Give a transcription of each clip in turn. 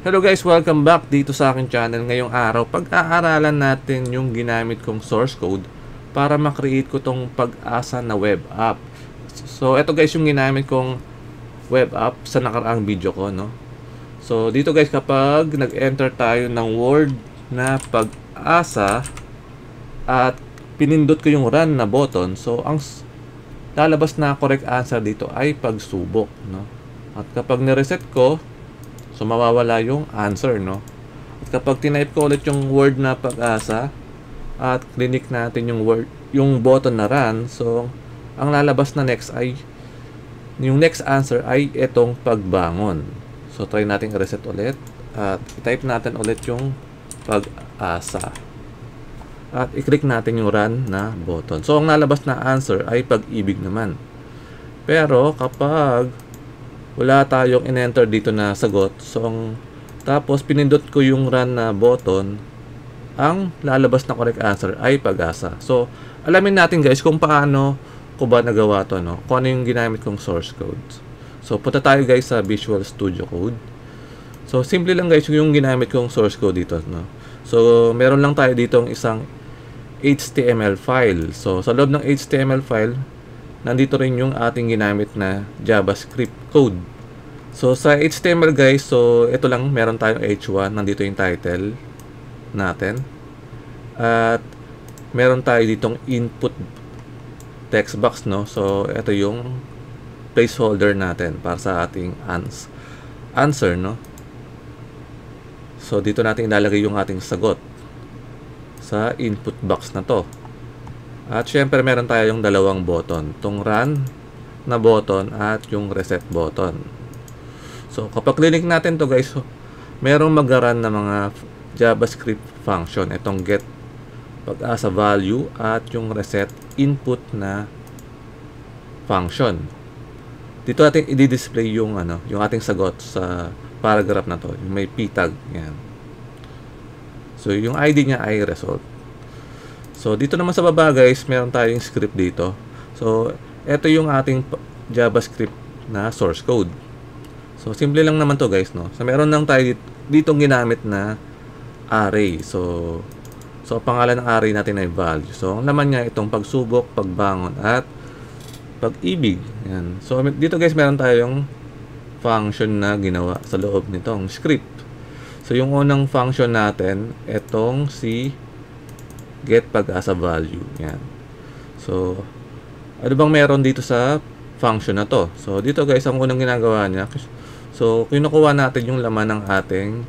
Hello guys, welcome back dito sa aking channel. Ngayong araw, pag-aaralan natin yung ginamit kong source code para makreate ko tong Pag-asa na web app. So, ito guys yung ginamit kong web app sa nakaraang video ko, no? So, dito guys, kapag nag-enter tayo ng word na Pag-asa at pinindot ko yung run na button, so ang lalabas na correct answer dito ay pagsubok, no? At kapag ni-reset ko, so mawawala yung answer, no? At kapag tinype ko ulit yung word na Pag-asa at click natin yung word, yung button na run, so ang lalabas na next ay yung next answer ay itong pagbangon. So try natin i-reset ulit at i-type natin ulit yung Pag-asa at i-click natin yung run na button. So ang lalabas na answer ay Pag-ibig naman. Pero kapag wala tayong in-enter dito na sagot, so tapos pinindot ko yung run na button, ang lalabas na correct answer ay Pag-asa. So alamin natin guys kung paano ko ba nagawa to, no? Kung ano yung ginamit kong source code. So punta tayo guys sa Visual Studio Code. So simple lang guys yung ginamit kong source code dito, no? So meron lang tayo dito isang HTML file. So sa loob ng HTML file, nandito rin yung ating ginamit na JavaScript code. So sa HTML guys, so ito lang, meron tayong H1, nandito yung title natin. At meron tayo ditong input text box, no? So ito yung placeholder natin para sa ating answer, no? So dito natin ilalagay yung ating sagot sa input box na to. At syempre meron tayong dalawang button, tong run na button at yung reset button. So kapag click natin to guys, so, merong mag-run na mga JavaScript function, itong get Pag-asa value at yung reset input na function. Dito natin i-display yung yung ating sagot sa paragraph na to, yung may p tag, yan. So yung ID niya ay result. So dito naman sa baba guys, meron tayong script dito. So ito yung ating JavaScript na source code. So simple lang naman to guys, no? So meron lang tayo dito ginamit na array. So pangalan ng array natin ay value. So ang laman niya itong pagsubok, pagbangon at pag-ibig. Yan. So dito guys, meron tayong function na ginawa sa loob nitong script. So yung unang function natin, itong si get Pag-asa value. Yan. So ano bang meron dito sa function na to? So dito guys, ang unang ginagawa niya, so kinukuha natin yung laman ng ating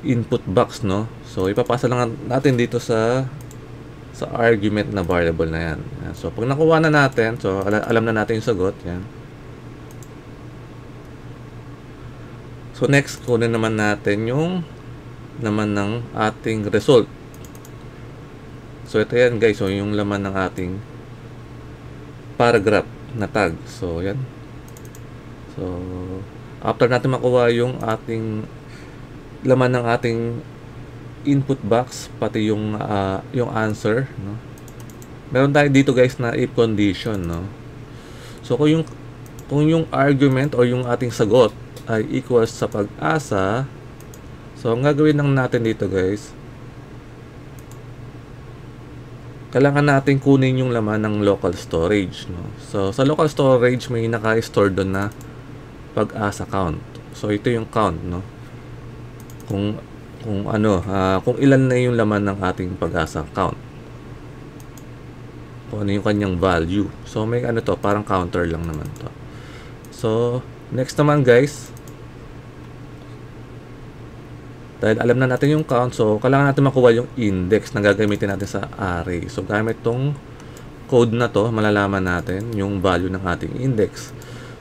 input box, no? So ipapasa lang natin dito sa argument na variable na yan. So pag nakuha na natin, so alam na natin yung sagot, yan. So next, kunin naman natin yung laman ng ating result. So ito yan guys, so yung laman ng ating paragraph na tag. So yan. So after natin makuha yung ating laman ng ating input box, pati yung answer, no? Meron tayo dito guys na if condition, no? So kung yung argument or yung ating sagot ay equals sa Pag-asa, so ang gagawin lang natin dito guys, kailangan natin kunin yung laman ng local storage, no? So sa local storage may naka-store doon na Pag-asa count. So ito yung count, no? Kung ilan na yung laman ng ating Pag-asa count. Kung ano yung kanyang value. So may to, parang counter lang naman to. So next naman guys, dahil alam na natin yung count, so kailangan natin makuha yung index na gagamitin natin sa array. So gamit tong code na to, malalaman natin yung value ng ating index.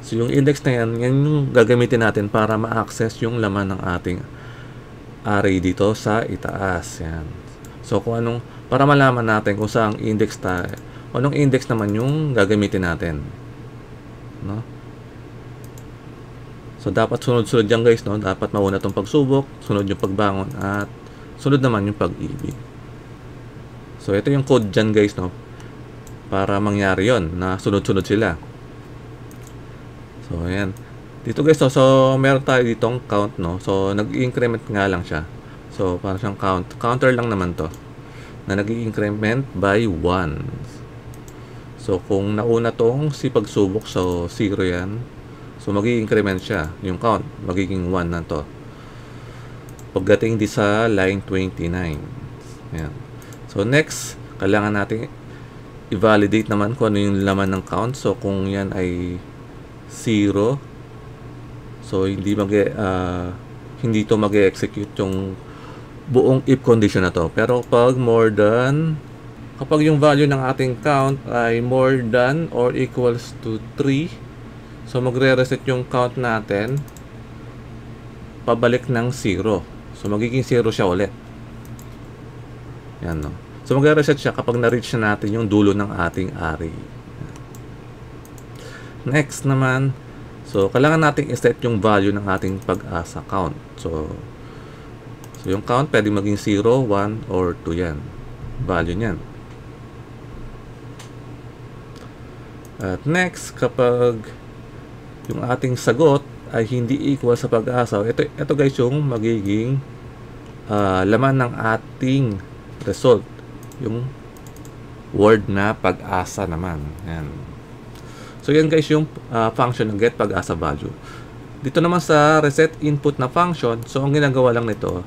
So yung index na yan yung gagamitin natin para ma-access yung laman ng ating array dito sa itaas. Yan. So para malaman natin kung saan index tayo, anong index naman yung gagamitin natin, no? So dapat sunod-sunod yan guys, no? Dapat mauna tong pagsubok, sunod yung pagbangon, at sunod naman yung pag-ibig. So ito yung code dyan guys, no? Para mangyari yon na sunod-sunod sila. So ayan. Dito guys, so meron tayo ditong count, no? So nag-increment nga lang siya. So para siyang counter lang naman to na nag-increment by 1. So kung nauna tong si pagsubok, so 0 yan. So mag-increment siya, yung count magiging 1 na to pagdating di sa line 29. Ayan. So next, kailangan natin i-validate naman kung ano yung laman ng count. So kung yan ay 0, so hindi to mag-execute yung buong if condition na to. Pero kapag yung value ng ating count ay more than or equals to 3, so magre-reset yung count natin pabalik ng 0. So magiging 0 siya ulit. Yan, no? So magre-reset siya kapag na-reach na natin yung dulo ng ating array. Next naman, so kailangan nating i-set yung value ng ating pag-asa count. So yung count pwede maging 0, 1, or 2 yan. Value niyan. At next, kapag yung ating sagot ay hindi equal sa pag-asa, ito guys yung magiging laman ng ating result. Yung word na pag-asa naman. Yan. So yan guys yung function ng get pag-asa value. Dito naman sa reset input na function, so ang ginagawa lang nito,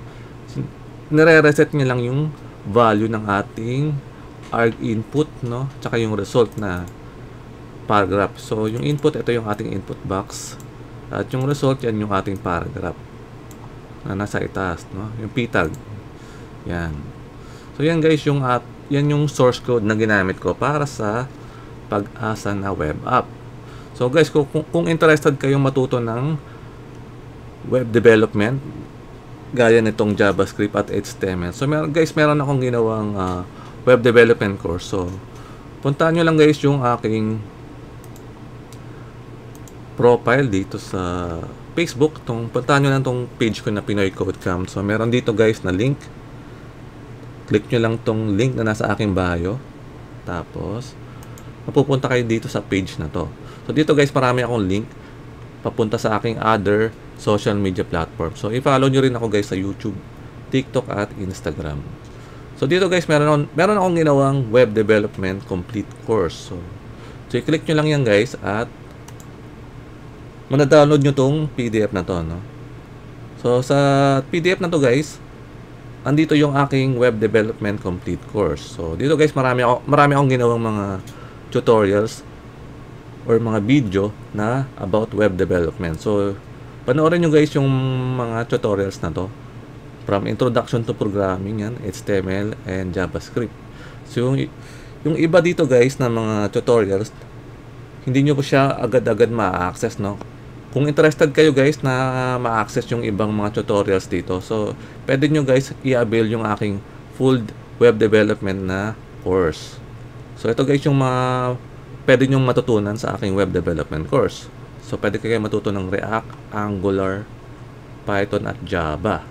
nire-reset niya lang yung value ng ating arg input, no? Tsaka yung result na paragraph. So yung input, ito yung ating input box. At yung result, yan yung ating paragraph na nasa itaas, no? Yung p-tag. Yan. So yan guys yan yung source code na ginamit ko para sa pag-asa na web app. So guys, kung interested kayong matuto ng web development gaya nitong JavaScript at HTML, so meron akong ginawang web development course. So puntahan nyo lang guys yung aking profile dito sa Facebook. Puntahan nyo lang tong page ko na Pinoy Code Camp. So meron dito guys na link. Click nyo lang tong link na nasa aking bio. Tapos mapupunta kayo dito sa page na to. So dito guys, marami akong link papunta sa aking other social media platform. So i-follow nyo rin ako guys sa YouTube, TikTok at Instagram. So dito guys, meron akong ginawang web development complete course. So i-click nyo lang yan guys at manadownload nyo tong PDF na to, no? So sa PDF na to guys, andito yung aking web development complete course. So dito guys, marami akong ginawang mga tutorials or mga video na about web development. So panoorin nyo guys yung mga tutorials na to from introduction to programming, yan, HTML and JavaScript. So yung iba dito guys na mga tutorials, hindi nyo po siya agad-agad ma-access, no? Kung interested kayo guys na ma-access yung ibang mga tutorials dito, so pwede nyo guys i-avail yung aking full web development na course. So ito guys yung pwede nyo matutunan sa aking web development course. So pwede kayo matuto ng React, Angular, Python at Java,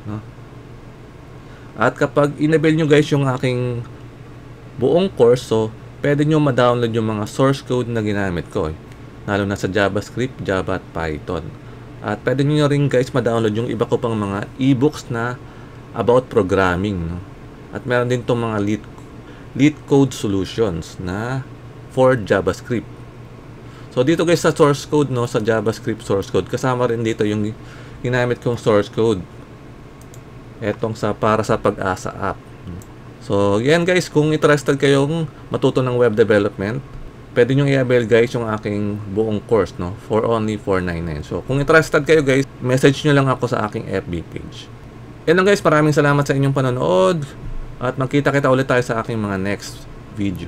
no? At kapag in-avail nyo guys yung aking buong course, so pwede nyo ma-download yung mga source code na ginamit ko, lalo na sa JavaScript, Java at Python. At pwede nyo rin guys ma-download yung iba ko pang mga ebooks na about programming, no? At meron din itong mga lead code solutions na for JavaScript. So dito guys sa source code, no, sa JavaScript source code, kasama rin dito yung ginamit kong source code, etong para sa pag-asa app. So yan guys, kung interested kayong matuto ng web development, pwede nyo i-avail guys yung aking buong course, no, for only $499. So kung interested kayo guys, message nyo lang ako sa aking FB page. Yan lang guys, maraming salamat sa inyong panonood at magkita-kita ulit tayo sa aking mga next video.